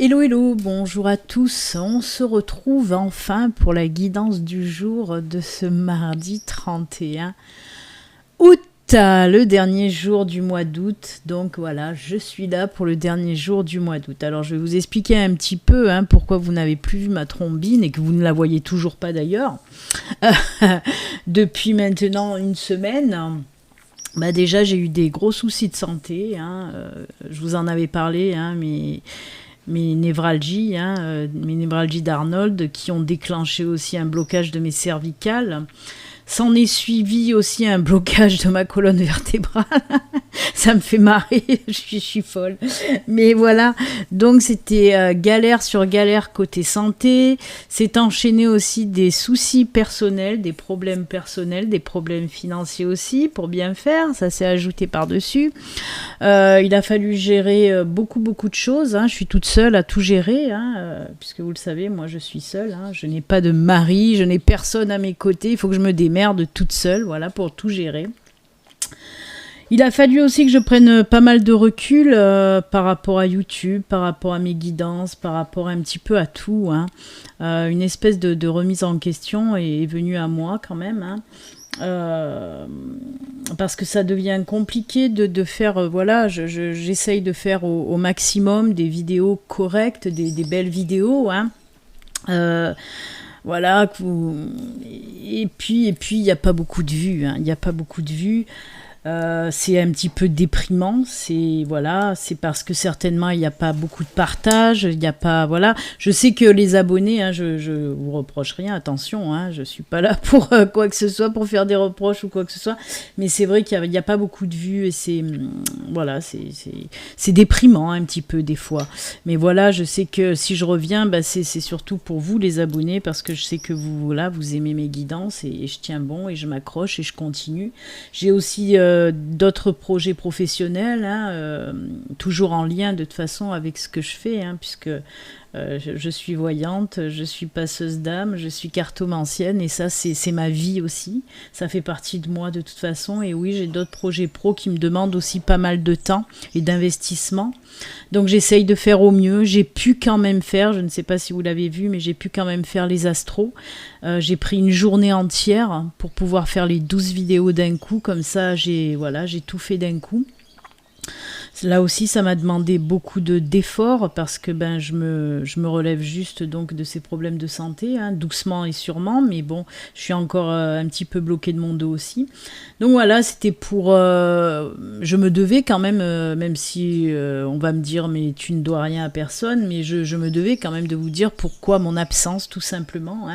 Hello, hello, bonjour à tous. On se retrouve enfin pour la guidance du jour de ce mardi 31 août, le dernier jour du mois d'août. Donc voilà, je suis là pour le dernier jour du mois d'août. Alors je vais vous expliquer un petit peu pourquoi vous n'avez plus vu ma trombine et que vous ne la voyez toujours pas d'ailleurs depuis maintenant une semaine. Déjà j'ai eu des gros soucis de santé, je vous en avais parlé, mes névralgies, mes névralgies d'Arnold qui ont déclenché aussi un blocage de mes cervicales. S'en est suivi aussi un blocage de ma colonne vertébrale. Ça me fait marrer, je suis folle. Mais voilà, donc c'était galère sur galère côté santé. C'est enchaîné aussi des soucis personnels, des problèmes financiers aussi, pour bien faire. Ça s'est ajouté par-dessus. Il a fallu gérer beaucoup de choses. Je suis toute seule à tout gérer, puisque vous le savez, moi je suis seule. Je n'ai pas de mari, je n'ai personne à mes côtés. Il faut que je me démerde toute seule, voilà, pour tout gérer. Il a fallu aussi que je prenne pas mal de recul par rapport à YouTube, par rapport à mes guidances, par rapport un petit peu à tout. Une espèce de remise en question est venue à moi quand même. Parce que ça devient compliqué de faire, j'essaye de faire au maximum des vidéos correctes, des belles vidéos. Voilà, et puis il n'y a pas beaucoup de vues, il n'y a pas beaucoup de vues. C'est un petit peu déprimant, c'est parce que certainement il n'y a pas beaucoup de partage, il n'y a pas, voilà. Je sais que les abonnés, je vous reproche rien, attention, je suis pas là pour quoi que ce soit, pour faire des reproches ou quoi que ce soit, mais c'est vrai qu'il n'y a pas beaucoup de vues et c'est déprimant un petit peu des fois. Mais voilà, je sais que si je reviens, c'est surtout pour vous les abonnés, parce que je sais que vous aimez mes guidances et je tiens bon et je m'accroche et je continue. J'ai aussi d'autres projets professionnels, toujours en lien de toute façon avec ce que je fais, puisque je suis voyante, je suis passeuse d'âme, je suis cartomancienne et ça c'est ma vie aussi, ça fait partie de moi de toute façon. Et oui, j'ai d'autres projets pro qui me demandent aussi pas mal de temps et d'investissement, donc j'essaye de faire au mieux. J'ai pu quand même faire, je ne sais pas si vous l'avez vu, mais j'ai pu quand même faire les astros. J'ai pris une journée entière pour pouvoir faire les 12 vidéos d'un coup, comme ça j'ai tout fait d'un coup. Là aussi, ça m'a demandé beaucoup d'efforts parce que je me relève juste donc de ces problèmes de santé, doucement et sûrement, mais bon, je suis encore un petit peu bloquée de mon dos aussi. Donc voilà, c'était pour... je me devais quand même, même si on va me dire mais tu ne dois rien à personne, mais je me devais quand même de vous dire pourquoi mon absence, tout simplement.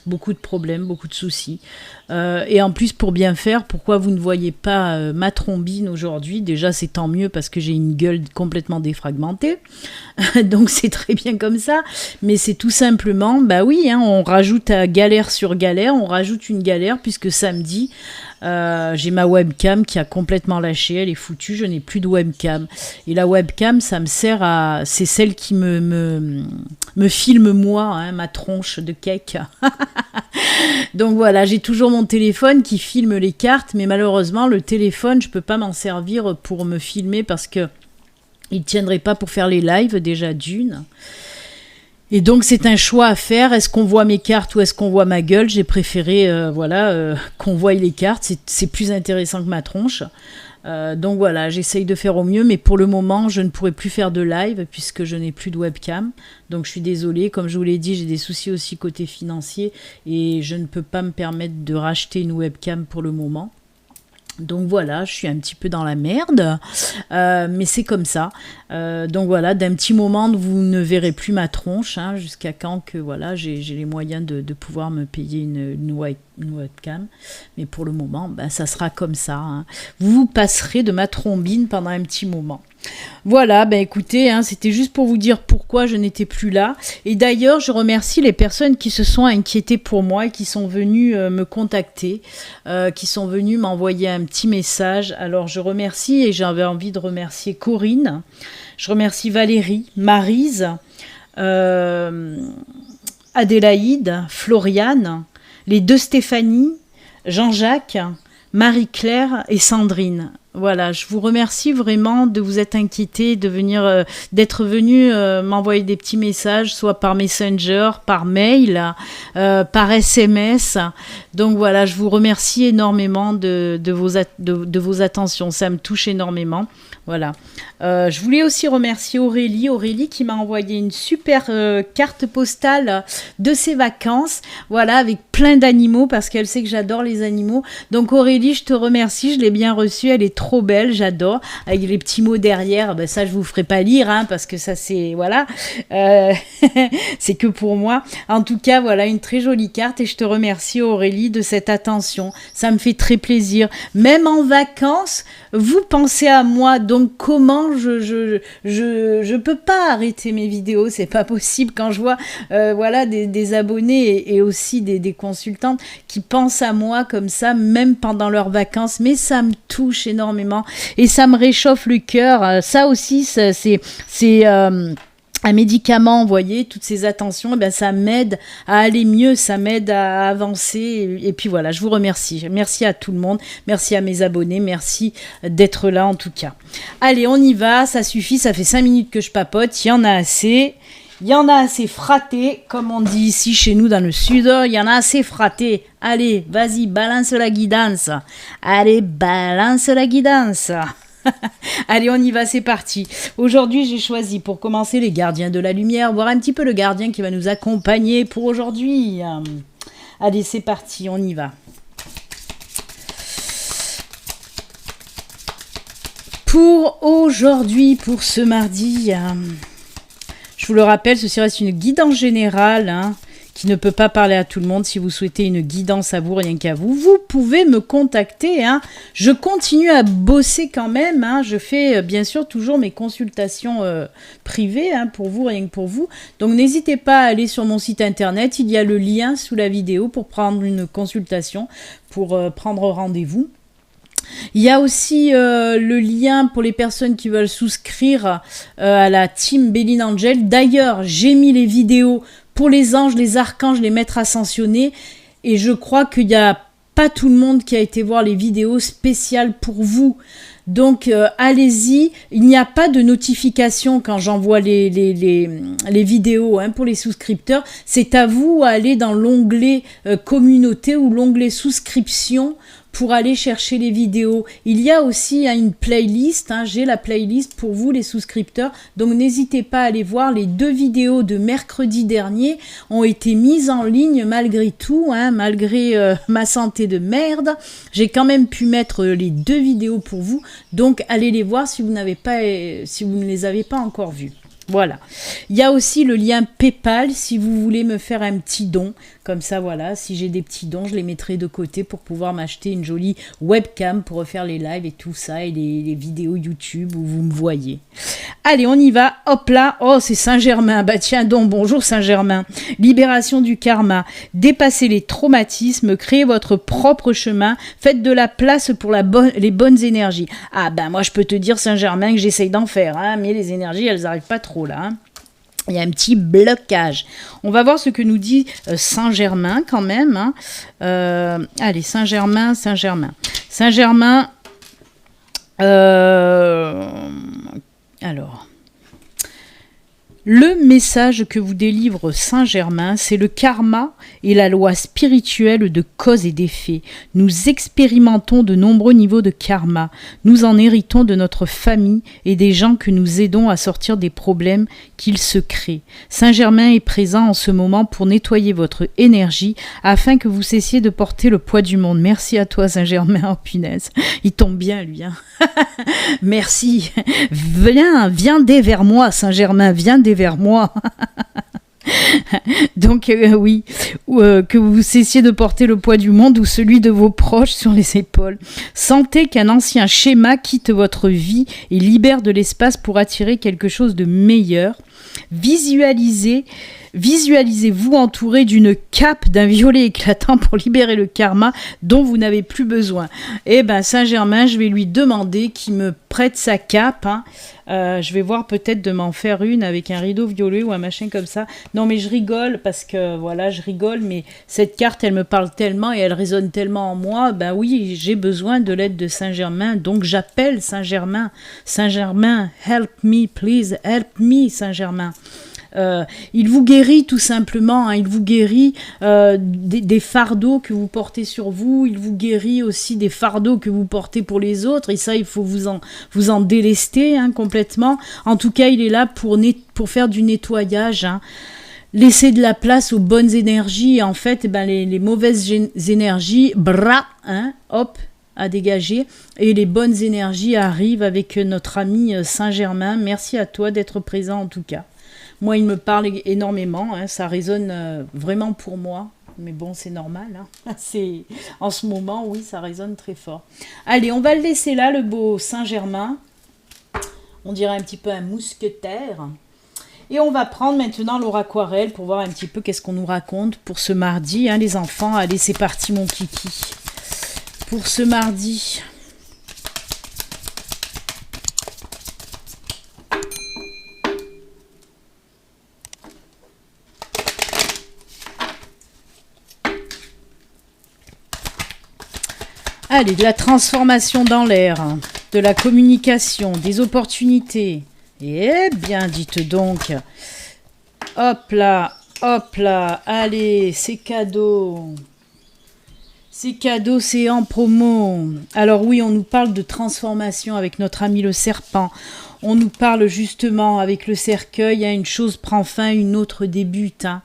Beaucoup de problèmes, beaucoup de soucis. Et en plus, pour bien faire, pourquoi vous ne voyez pas ma trombine aujourd'hui? Déjà, c'est tant mieux parce que j'ai une gueule complètement défragmentée. Donc, c'est très bien comme ça. Mais c'est tout simplement, on rajoute à galère sur galère. On rajoute une galère puisque samedi, j'ai ma webcam qui a complètement lâché. Elle est foutue. Je n'ai plus de webcam. Et la webcam, ça me sert à... C'est celle qui me filme moi, ma tronche de cake. Donc voilà, j'ai toujours mon téléphone qui filme les cartes, mais malheureusement, le téléphone, je peux pas m'en servir pour me filmer parce que il tiendrait pas pour faire les lives, déjà d'une. Et donc, c'est un choix à faire. Est-ce qu'on voit mes cartes ou est-ce qu'on voit ma gueule? J'ai préféré qu'on voie les cartes. C'est plus intéressant que ma tronche. Donc voilà, j'essaye de faire au mieux, mais pour le moment, je ne pourrai plus faire de live puisque je n'ai plus de webcam. Donc je suis désolée, comme je vous l'ai dit, j'ai des soucis aussi côté financier et je ne peux pas me permettre de racheter une webcam pour le moment. Donc voilà, je suis un petit peu dans la merde, mais c'est comme ça. Donc voilà, d'un petit moment, vous ne verrez plus ma tronche, jusqu'à quand que j'ai les moyens de pouvoir me payer une webcam. Mais pour le moment, ça sera comme ça. Vous passerez de ma trombine pendant un petit moment. Voilà, écoutez, c'était juste pour vous dire pourquoi je n'étais plus là. Et d'ailleurs, je remercie les personnes qui se sont inquiétées pour moi et qui sont venues me contacter, qui sont venues m'envoyer un petit message. Alors, je remercie et j'avais envie de remercier Corinne. Je remercie Valérie, Maryse, Adélaïde, Floriane, les deux Stéphanie, Jean-Jacques, Marie-Claire et Sandrine. Voilà, je vous remercie vraiment de vous être inquiété, de venir, d'être venu m'envoyer des petits messages, soit par Messenger, par mail, par SMS. Donc voilà, je vous remercie énormément de vos attentions, ça me touche énormément. Voilà. Je voulais aussi remercier Aurélie qui m'a envoyé une super carte postale de ses vacances, voilà, avec plein d'animaux parce qu'elle sait que j'adore les animaux. Donc Aurélie, je te remercie, je l'ai bien reçue, elle est trop belle, j'adore, avec les petits mots derrière. Ben ça je vous ferai pas lire, hein, parce que ça c'est voilà, c'est que pour moi. En tout cas, voilà une très jolie carte et je te remercie Aurélie de cette attention. Ça me fait très plaisir. Même en vacances, vous pensez à moi. Donc comment je peux pas arrêter mes vidéos, c'est pas possible quand je vois voilà des abonnés et aussi des consultantes qui pensent à moi comme ça, même pendant leurs vacances, mais ça me touche énormément et ça me réchauffe le cœur. Ça aussi, c'est un médicament, vous voyez, toutes ces attentions, eh bien, ça m'aide à aller mieux, ça m'aide à avancer. Et puis voilà, je vous remercie. Merci à tout le monde, merci à mes abonnés, merci d'être là en tout cas. Allez, on y va, ça suffit, ça fait 5 minutes que je papote, il y en a assez. Il y en a assez fraté, comme on dit ici chez nous dans le sud, il y en a assez fraté. Allez, vas-y, balance la guidance. Allez, balance la guidance. Allez, on y va, c'est parti. Aujourd'hui, j'ai choisi pour commencer les gardiens de la lumière, voir un petit peu le gardien qui va nous accompagner pour aujourd'hui. Allez, c'est parti, on y va. Pour aujourd'hui, pour ce mardi, je vous le rappelle, ceci reste une guidance générale, hein, qui ne peut pas parler à tout le monde. Si vous souhaitez une guidance à vous, rien qu'à vous, vous pouvez me contacter. Hein. Je continue à bosser quand même. Hein. Je fais bien sûr toujours mes consultations privées, hein, pour vous, rien que pour vous. Donc n'hésitez pas à aller sur mon site internet. Il y a le lien sous la vidéo pour prendre une consultation, pour prendre rendez-vous. Il y a aussi le lien pour les personnes qui veulent souscrire à la team Béline Angel. D'ailleurs, j'ai mis les vidéos pour les anges, les archanges, les maîtres ascensionnés. Et je crois qu'il n'y a pas tout le monde qui a été voir les vidéos spéciales pour vous. Donc, allez-y. Il n'y a pas de notification quand j'envoie les vidéos, hein, pour les souscripteurs. C'est à vous à aller dans l'onglet communauté ou l'onglet souscription pour aller chercher les vidéos. Il y a aussi une playlist, hein, j'ai la playlist pour vous les souscripteurs, donc n'hésitez pas à aller voir. Les 2 vidéos de mercredi dernier ont été mises en ligne malgré tout, hein, malgré ma santé de merde, j'ai quand même pu mettre les 2 vidéos pour vous, donc allez les voir si vous ne les avez pas encore vues. Voilà. Il y a aussi le lien PayPal si vous voulez me faire un petit don. Comme ça, voilà, si j'ai des petits dons, je les mettrai de côté pour pouvoir m'acheter une jolie webcam pour refaire les lives et tout ça, et les vidéos YouTube où vous me voyez. Allez, on y va. Hop là. Oh, c'est Saint-Germain. Bah tiens donc, bonjour Saint-Germain. Libération du karma. Dépassez les traumatismes, créez votre propre chemin, faites de la place pour les bonnes énergies. Ah ben moi je peux te dire Saint-Germain que j'essaye d'en faire, hein, mais les énergies elles n'arrivent pas trop là. Hein. Il y a un petit blocage. On va voir ce que nous dit Saint-Germain quand même. Hein. Allez, Saint-Germain. Alors... Le message que vous délivre Saint-Germain, c'est le karma et la loi spirituelle de cause et d'effet. Nous expérimentons de nombreux niveaux de karma. Nous en héritons de notre famille et des gens que nous aidons à sortir des problèmes qu'ils se créent. Saint-Germain est présent en ce moment pour nettoyer votre énergie afin que vous cessiez de porter le poids du monde. Merci à toi Saint-Germain, oh punaise, il tombe bien lui. Hein. Merci. Viens dès vers moi Saint-Germain, viens dès vers moi. Donc oui, que vous cessiez de porter le poids du monde ou celui de vos proches sur les épaules. Sentez qu'un ancien schéma quitte votre vie et libère de l'espace pour attirer quelque chose de meilleur. Visualisez-vous entouré d'une cape d'un violet éclatant pour libérer le karma dont vous n'avez plus besoin. Eh ben Saint-Germain, je vais lui demander qu'il me prête sa cape. Hein. Je vais voir peut-être de m'en faire une avec un rideau violet ou un machin comme ça. Non mais je rigole parce que voilà, je rigole, mais cette carte, elle me parle tellement et elle résonne tellement en moi. Ben oui, j'ai besoin de l'aide de Saint-Germain, donc j'appelle Saint-Germain. Saint-Germain, help me, please, help me, Saint-Germain. Il vous guérit tout simplement, hein, il vous guérit des fardeaux que vous portez sur vous, il vous guérit aussi des fardeaux que vous portez pour les autres, et ça il faut vous en délester, hein, complètement. En tout cas il est là pour faire du nettoyage, hein. Laisser de la place aux bonnes énergies, et en fait les mauvaises énergies, hein, hop, à dégager, et les bonnes énergies arrivent avec notre ami Saint-Germain. Merci à toi d'être présent en tout cas. Moi, il me parle énormément, hein, ça résonne vraiment pour moi. Mais bon, c'est normal. Hein. En ce moment, oui, ça résonne très fort. Allez, on va le laisser là, le beau Saint-Germain. On dirait un petit peu un mousquetaire. Et on va prendre maintenant l'oraquarelle pour voir un petit peu qu'est-ce qu'on nous raconte pour ce mardi. Hein, les enfants, allez, c'est parti, mon kiki. Pour ce mardi... Allez, de la transformation dans l'air, de la communication, des opportunités. Eh bien, dites donc. Hop là, allez, c'est cadeau. C'est cadeau, c'est en promo. Alors oui, on nous parle de transformation avec notre ami le serpent. On nous parle justement avec le cercueil, hein, une chose prend fin, une autre débute. Hein.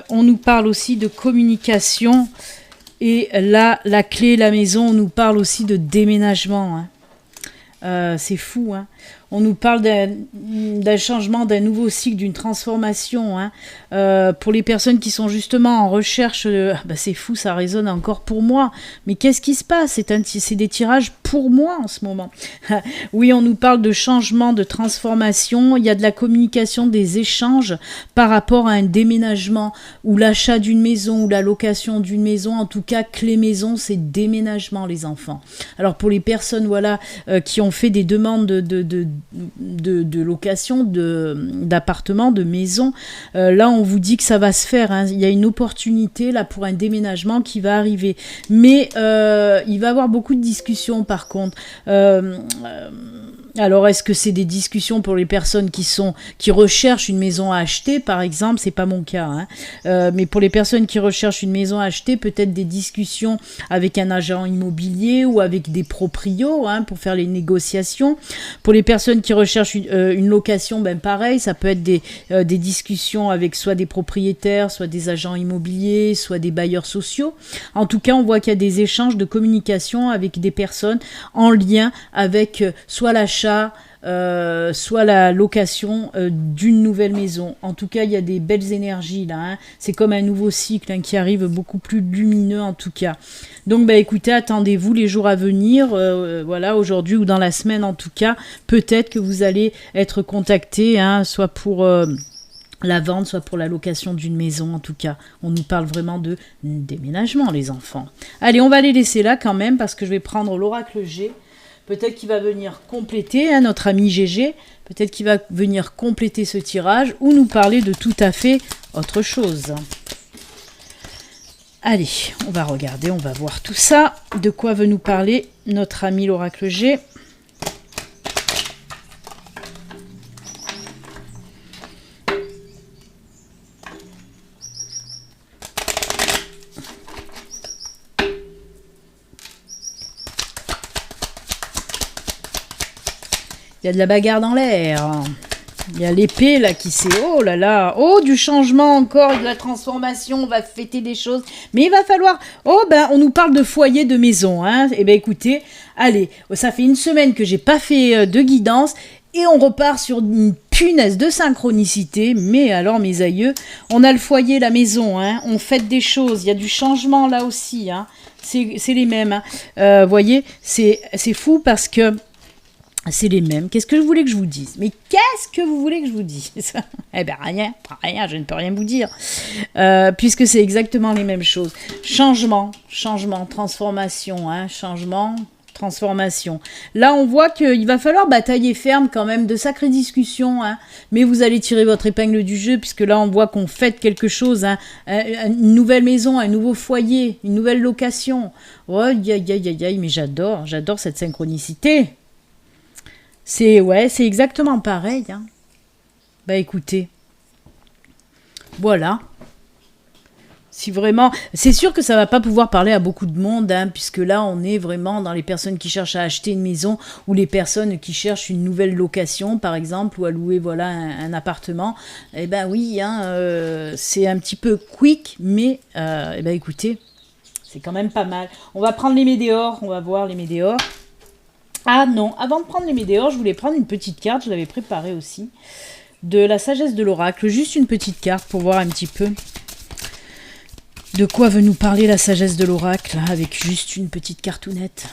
On nous parle aussi de communication. Et là, la clé, la maison, on nous parle aussi de déménagement. Hein. C'est fou. Hein. On nous parle d'un changement, d'un nouveau cycle, d'une transformation. Hein. Pour les personnes qui sont justement en recherche, c'est fou, ça résonne encore pour moi. Mais qu'est-ce qui se passe? C'est des tirages pour moi en ce moment. Oui, on nous parle de changement, de transformation. Il y a de la communication, des échanges par rapport à un déménagement ou l'achat d'une maison ou la location d'une maison. En tout cas, clé maison, c'est déménagement, les enfants. Alors pour les personnes qui ont fait des demandes de location, d'appartements, de maisons, là on vous dit que ça va se faire, hein. Il y a une opportunité là pour un déménagement qui va arriver, mais il va y avoir beaucoup de discussions par contre. Alors, est-ce que c'est des discussions pour les personnes qui recherchent une maison à acheter, par exemple? C'est pas mon cas, hein. Mais pour les personnes qui recherchent une maison à acheter, peut-être des discussions avec un agent immobilier ou avec des proprios, hein, pour faire les négociations. Pour les personnes qui recherchent une location, pareil, ça peut être des discussions avec soit des propriétaires, soit des agents immobiliers, soit des bailleurs sociaux. En tout cas, on voit qu'il y a des échanges de communication avec des personnes en lien avec soit l'achat, soit la location d'une nouvelle maison. En tout cas, il y a des belles énergies là, hein. C'est comme un nouveau cycle, hein, qui arrive beaucoup plus lumineux en tout cas. Donc écoutez, attendez-vous les jours à venir, aujourd'hui ou dans la semaine en tout cas, peut-être que vous allez être contacté, hein, soit pour la vente, soit pour la location d'une maison. En tout cas, on nous parle vraiment de déménagement, les enfants. Allez, on va les laisser là quand même parce que je vais prendre l'oracle G. Peut-être qu'il va venir compléter, hein, notre ami GG, peut-être qu'il va venir compléter ce tirage ou nous parler de tout à fait autre chose. Allez, on va regarder, on va voir tout ça. De quoi veut nous parler notre ami l'oracle G? Il y a de la bagarre dans l'air. Il y a l'épée là qui s'est... Oh là là. Oh, du changement encore, de la transformation. On va fêter des choses. Mais il va falloir... Oh, on nous parle de foyer, de maison. Hein. Eh bien, écoutez, allez, ça fait une semaine que j'ai pas fait de guidance. Et on repart sur une punaise de synchronicité. Mais alors, mes aïeux, on a le foyer, la maison. Hein. On fête des choses. Il y a du changement là aussi. Hein. C'est les mêmes. Hein. Voyez, c'est fou parce que... C'est les mêmes. Qu'est-ce que je voulais que je vous dise? Mais qu'est-ce que vous voulez que je vous dise? Eh bien, rien, je ne peux rien vous dire. Puisque c'est exactement les mêmes choses. Changement, transformation, hein, changement, transformation. Là, on voit qu'il va falloir batailler ferme quand même, de sacrées discussions, hein. Mais vous allez tirer votre épingle du jeu, puisque là, on voit qu'on fête quelque chose, hein. Une nouvelle maison, un nouveau foyer, une nouvelle location. Oh, aïe, aïe, aïe, aïe, mais j'adore cette synchronicité. C'est exactement pareil, hein. Bah écoutez, voilà. Si vraiment, c'est sûr que ça va pas pouvoir parler à beaucoup de monde, hein, puisque là on est vraiment dans les personnes qui cherchent à acheter une maison ou les personnes qui cherchent une nouvelle location par exemple ou à louer voilà un appartement. Eh ben oui, hein, c'est un petit peu quick, mais eh ben écoutez, c'est quand même pas mal. On va prendre les météores, on va voir les météores. Ah non, avant de prendre les météores, je voulais prendre une petite carte, je l'avais préparée aussi, de la sagesse de l'oracle, juste une petite carte pour voir un petit peu. De quoi veut nous parler la sagesse de l'oracle, avec juste une petite cartounette?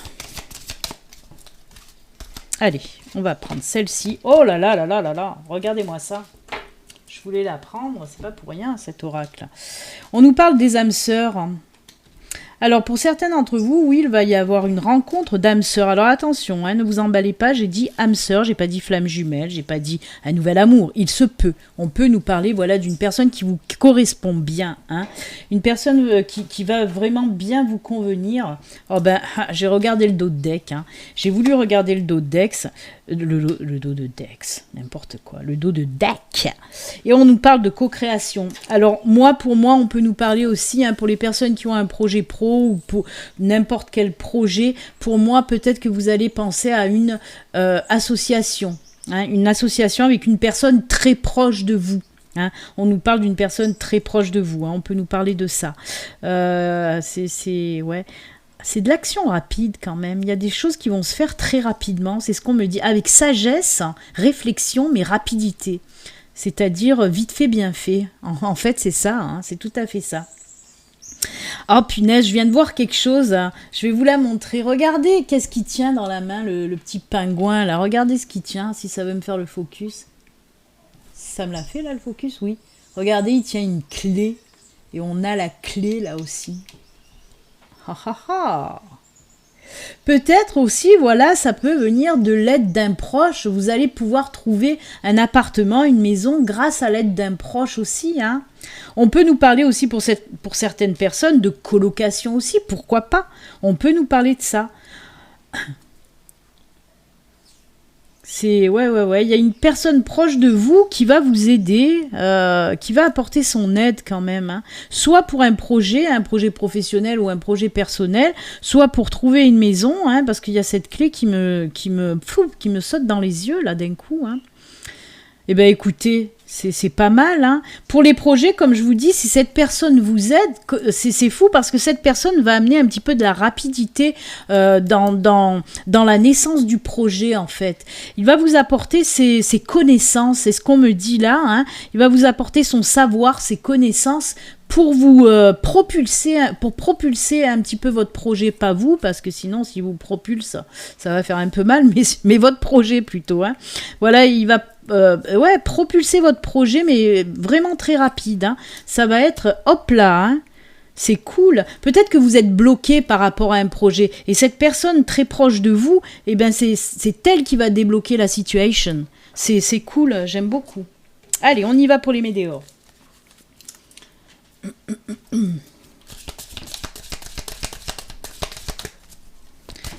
Allez, on va prendre celle-ci. Oh là là là là là là, regardez-moi ça. Je voulais la prendre, c'est pas pour rien cet oracle. On nous parle des âmes sœurs. Alors pour certains d'entre vous, oui, il va y avoir une rencontre d'âmes sœurs. Alors attention, hein, ne vous emballez pas, j'ai dit âme sœur, j'ai pas dit flamme jumelle, j'ai pas dit un nouvel amour. Il se peut. On peut nous parler voilà, d'une personne qui vous correspond bien. Hein. Une personne qui va vraiment bien vous convenir. Oh ben, j'ai regardé le dos de deck. Hein. J'ai voulu regarder le dos de Dex. Le dos de Dex, n'importe quoi. Le dos de deck. Et on nous parle de co-création. Alors pour moi, on peut nous parler aussi, hein, pour les personnes qui ont un projet pro, ou pour n'importe quel projet, pour moi, peut-être que vous allez penser à une association. Hein, une association avec une personne très proche de vous. Hein. On nous parle d'une personne très proche de vous. Hein, on peut nous parler de ça. Ouais. C'est de l'action rapide quand même. Il y a des choses qui vont se faire très rapidement. C'est ce qu'on me dit. Avec sagesse, réflexion, mais rapidité. C'est-à-dire vite fait, bien fait. En fait, c'est ça. Hein, c'est tout à fait ça. Oh punaise, je viens de voir quelque chose. Je vais vous la montrer. Regardez, qu'est-ce qui tient dans la main, le petit pingouin là. Regardez ce qui tient, si ça veut me faire le focus. Ça me l'a fait là, le focus, oui. Regardez, il tient une clé. Et on a la clé là aussi. Ha ha ha. Peut-être aussi, voilà, ça peut venir de l'aide d'un proche. Vous allez pouvoir trouver un appartement, une maison grâce à l'aide d'un proche aussi. Hein. On peut nous parler aussi pour certaines personnes de colocation aussi. Pourquoi pas? On peut nous parler de ça. C'est ouais. Il y a une personne proche de vous qui va vous aider, qui va apporter son aide quand même. Hein. Soit pour un projet professionnel ou un projet personnel, soit pour trouver une maison, hein, parce qu'il y a cette clé qui me saute dans les yeux là d'un coup. Hein. Eh bien écoutez, c'est pas mal. Hein. Pour les projets, comme je vous dis, si cette personne vous aide, c'est fou parce que cette personne va amener un petit peu de la rapidité dans la naissance du projet en fait. Il va vous apporter ses connaissances, c'est ce qu'on me dit là. Hein. Il va vous apporter son savoir, ses connaissances pour vous propulser un petit peu votre projet, pas vous, parce que sinon si vous propulse, ça va faire un peu mal, mais votre projet plutôt. Hein. Voilà, il va propulser votre projet, mais vraiment très rapide. Hein. Ça va être hop là. Hein. C'est cool. Peut-être que vous êtes bloqué par rapport à un projet. Et cette personne très proche de vous, eh ben c'est elle qui va débloquer la situation. C'est cool, j'aime beaucoup. Allez, on y va pour les météores.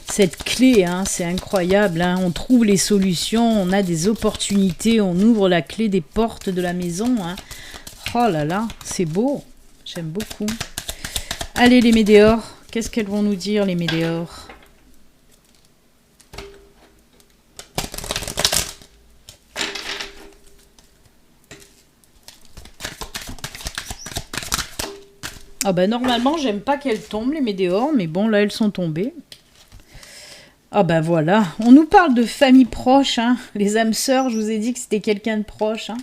Cette clé, hein, c'est incroyable, hein, on trouve les solutions, on a des opportunités, on ouvre la clé des portes de la maison. Hein. Oh là là, c'est beau, j'aime beaucoup. Allez les météores, qu'est-ce qu'elles vont nous dire les météores? Ah ben normalement j'aime pas qu'elles tombent les météores, mais bon là elles sont tombées. Ah ben voilà, on nous parle de famille proche, hein. Les âmes sœurs, je vous ai dit que c'était quelqu'un de proche. Hein.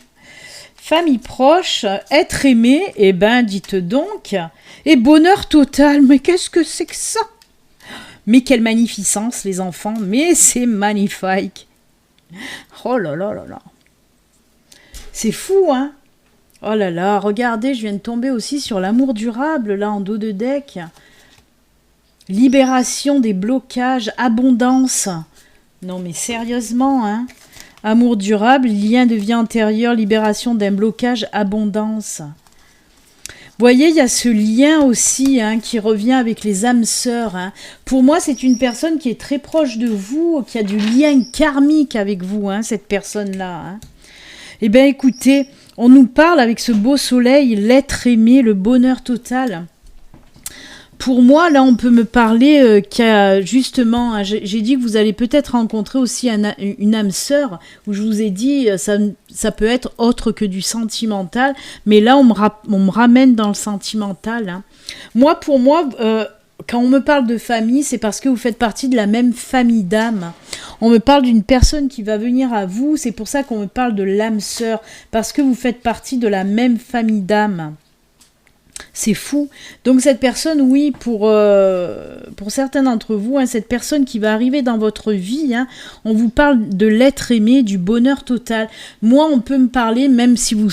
Famille proche, être aimé, eh ben dites donc, et bonheur total, mais qu'est-ce que c'est que ça? Mais quelle magnificence les enfants, mais c'est magnifique. Oh là là là là. C'est fou, hein. Oh là là, regardez, je viens de tomber aussi sur l'amour durable, là, en dos de deck. Libération des blocages, abondance. Non mais sérieusement, hein. Amour durable, lien de vie antérieure, libération d'un blocage, abondance. Vous voyez, il y a ce lien aussi hein, qui revient avec les âmes sœurs. Hein. Pour moi, c'est une personne qui est très proche de vous, qui a du lien karmique avec vous, hein, cette personne-là. Hein. Eh bien, écoutez, on nous parle avec ce beau soleil, l'être aimé, le bonheur total. Pour moi, là, on peut me parler qu'il y a justement, hein, j'ai dit que vous allez peut-être rencontrer aussi une âme sœur, où je vous ai dit, ça peut être autre que du sentimental, mais là, on me ramène dans le sentimental. Hein. Moi, pour moi, quand on me parle de famille, c'est parce que vous faites partie de la même famille d'âmes. On me parle d'une personne qui va venir à vous, c'est pour ça qu'on me parle de l'âme sœur, parce que vous faites partie de la même famille d'âmes. C'est fou. Donc cette personne, oui, pour certains d'entre vous, hein, cette personne qui va arriver dans votre vie, hein, on vous parle de l'être aimé, du bonheur total. Moi, on peut me parler, même si vous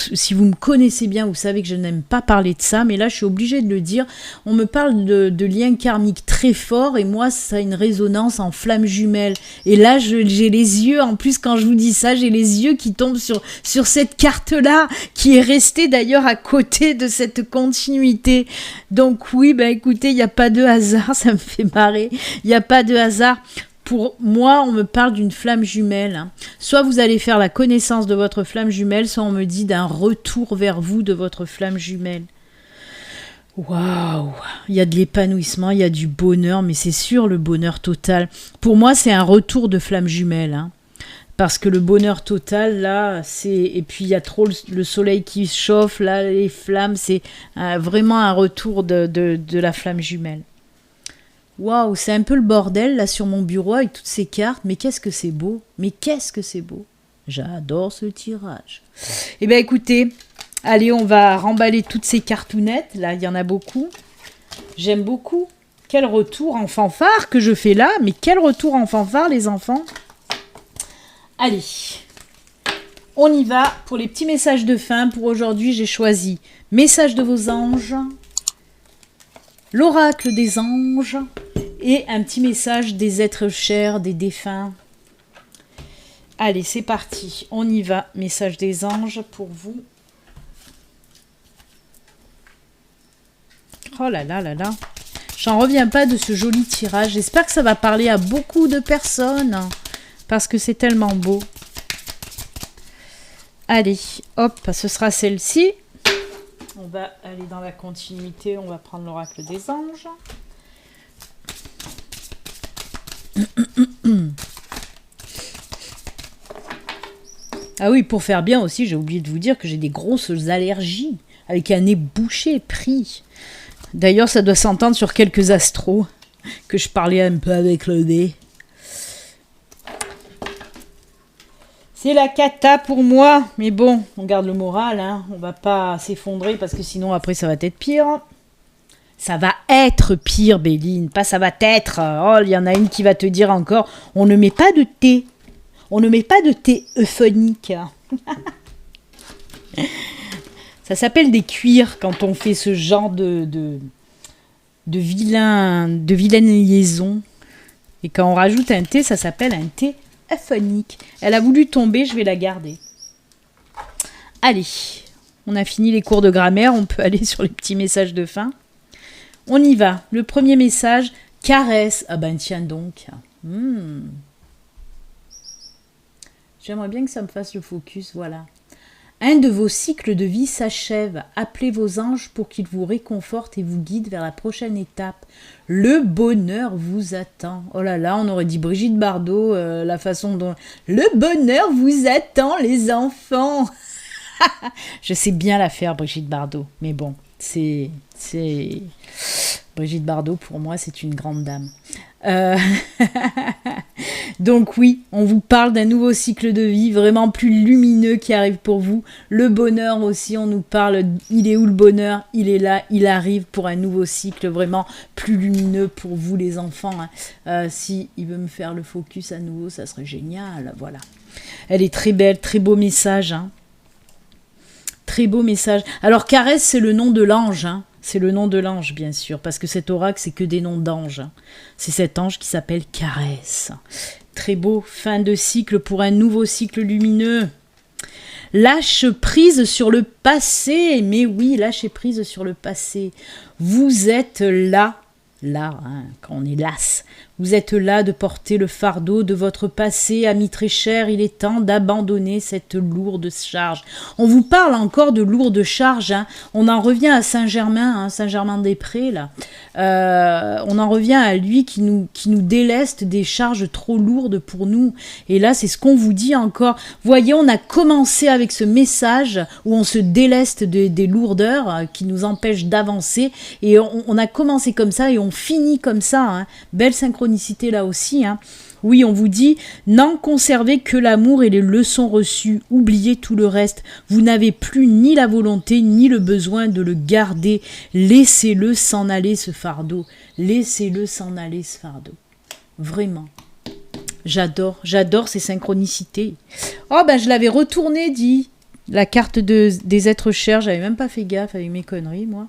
me connaissez bien, vous savez que je n'aime pas parler de ça, mais là, je suis obligée de le dire. On me parle de liens karmiques très forts, et moi, ça a une résonance en flamme jumelle. Et là, j'ai les yeux, en plus, quand je vous dis ça, j'ai les yeux qui tombent sur cette carte-là, qui est restée d'ailleurs à côté de cette continuité. Donc oui, ben écoutez, il n'y a pas de hasard, ça me fait marrer, il n'y a pas de hasard. Pour moi, on me parle d'une flamme jumelle. Hein. Soit vous allez faire la connaissance de votre flamme jumelle, soit on me dit d'un retour vers vous de votre flamme jumelle. Waouh, il y a de l'épanouissement, il y a du bonheur, mais c'est sûr le bonheur total. Pour moi, c'est un retour de flamme jumelle, hein. Parce que le bonheur total, là, c'est... Et puis, il y a trop le soleil qui chauffe, là, les flammes, c'est vraiment un retour de la flamme jumelle. Waouh, c'est un peu le bordel, là, sur mon bureau, avec toutes ces cartes. Mais qu'est-ce que c'est beau. Mais qu'est-ce que c'est beau. J'adore ce tirage. Eh bien, écoutez, allez, on va remballer toutes ces cartounettes. Là, il y en a beaucoup. J'aime beaucoup. Quel retour en fanfare que je fais là. Mais quel retour en fanfare, les enfants. Allez, on y va pour les petits messages de fin. Pour aujourd'hui, j'ai choisi Message de vos anges, l'oracle des anges et un petit message des êtres chers, des défunts. Allez, c'est parti, on y va. Message des anges pour vous. Oh là là là là. J'en reviens pas de ce joli tirage. J'espère que ça va parler à beaucoup de personnes. Parce que c'est tellement beau. Allez, hop, ce sera celle-ci. On va aller dans la continuité. On va prendre l'oracle des anges. Ah oui, pour faire bien aussi, j'ai oublié de vous dire que j'ai des grosses allergies. Avec un nez bouché, pris. D'ailleurs, ça doit s'entendre sur quelques astros. Que je parlais un peu avec le nez. C'est la cata pour moi, mais bon, on garde le moral, hein. On va pas s'effondrer parce que sinon après ça va être pire. Ça va être pire, Béline, pas ça va être. Oh, il y en a une qui va te dire encore, on ne met pas de thé. On ne met pas de thé euphonique. Ça s'appelle des cuirs quand on fait ce genre de vilaine liaison. Et quand on rajoute un thé, ça s'appelle un thé euphonique. Elle a voulu tomber, je vais la garder. Allez, on a fini les cours de grammaire, on peut aller sur les petits messages de fin. On y va. Le premier message, caresse. Ah ben tiens donc. J'aimerais bien que ça me fasse le focus, voilà. Un de vos cycles de vie s'achève. Appelez vos anges pour qu'ils vous réconfortent et vous guident vers la prochaine étape. Le bonheur vous attend. Oh là là, on aurait dit Brigitte Bardot, la façon dont... Le bonheur vous attend, les enfants. Je sais bien la faire, Brigitte Bardot. Mais bon, c'est... Brigitte Bardot, pour moi, c'est une grande dame. Donc oui, on vous parle d'un nouveau cycle de vie vraiment plus lumineux qui arrive pour vous. Le bonheur aussi, on nous parle, il est où le bonheur? Il est là, il arrive pour un nouveau cycle vraiment plus lumineux pour vous les enfants. Hein. Si il veut me faire le focus à nouveau, ça serait génial, voilà. Elle est très belle, très beau message. Hein. Très beau message. Alors caresse, c'est le nom de l'ange, hein. C'est le nom de l'ange, bien sûr, parce que cet oracle, c'est que des noms d'anges. C'est cet ange qui s'appelle Caresse. Très beau, fin de cycle pour un nouveau cycle lumineux. Lâche prise sur le passé, mais oui, lâchez prise sur le passé. Vous êtes là, quand on est las, vous êtes là de porter le fardeau de votre passé, ami très cher, il est temps d'abandonner cette lourde charge. On vous parle encore de lourde charge, hein. On en revient à Saint-Germain, hein, Saint-Germain-des-Prés, là. On en revient à lui qui nous déleste des charges trop lourdes pour nous. Et là, c'est ce qu'on vous dit encore. Voyez, on a commencé avec ce message où on se déleste des lourdeurs qui nous empêchent d'avancer. Et on a commencé comme ça et on finit comme ça, hein. Belle synchronicité là aussi, hein. Oui, on vous dit, n'en conservez que l'amour et les leçons reçues, oubliez tout le reste. Vous n'avez plus ni la volonté ni le besoin de le garder. Laissez-le s'en aller ce fardeau. Laissez-le s'en aller ce fardeau. Vraiment. J'adore ces synchronicités. Oh ben je l'avais retourné, dit la carte des êtres chers, j'avais même pas fait gaffe avec mes conneries, moi.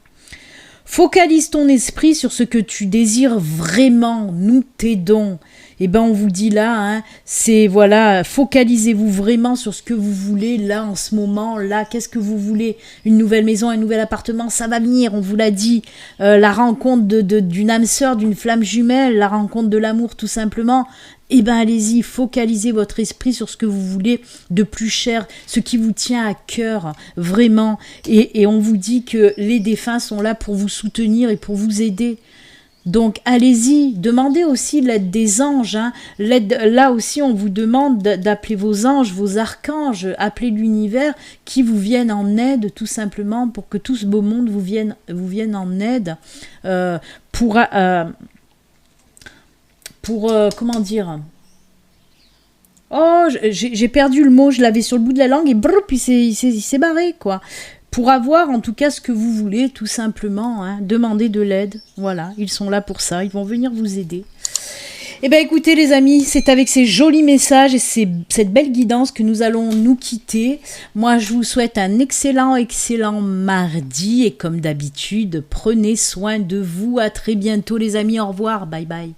Focalise ton esprit sur ce que tu désires vraiment, nous t'aidons. Eh ben on vous dit là, hein, c'est voilà, focalisez-vous vraiment sur ce que vous voulez là en ce moment, là, qu'est-ce que vous voulez? Une nouvelle maison, un nouvel appartement, ça va venir, on vous l'a dit. La rencontre d'une âme sœur, d'une flamme jumelle, la rencontre de l'amour tout simplement. Eh ben allez-y, focalisez votre esprit sur ce que vous voulez de plus cher, ce qui vous tient à cœur, vraiment. Et on vous dit que les défunts sont là pour vous soutenir et pour vous aider. Donc allez-y, demandez aussi l'aide des anges, hein. Là aussi on vous demande d'appeler vos anges, vos archanges, appelez l'univers qui vous viennent en aide tout simplement pour que tout ce beau monde vous vienne en aide pour comment dire, oh j'ai perdu le mot, je l'avais sur le bout de la langue et brrr, puis il s'est barré quoi. Pour avoir en tout cas ce que vous voulez, tout simplement, hein, demandez de l'aide, voilà, ils sont là pour ça, ils vont venir vous aider. Eh bien écoutez les amis, c'est avec ces jolis messages et cette belle guidance que nous allons nous quitter. Moi je vous souhaite un excellent mardi et comme d'habitude, prenez soin de vous, à très bientôt les amis, au revoir, bye bye.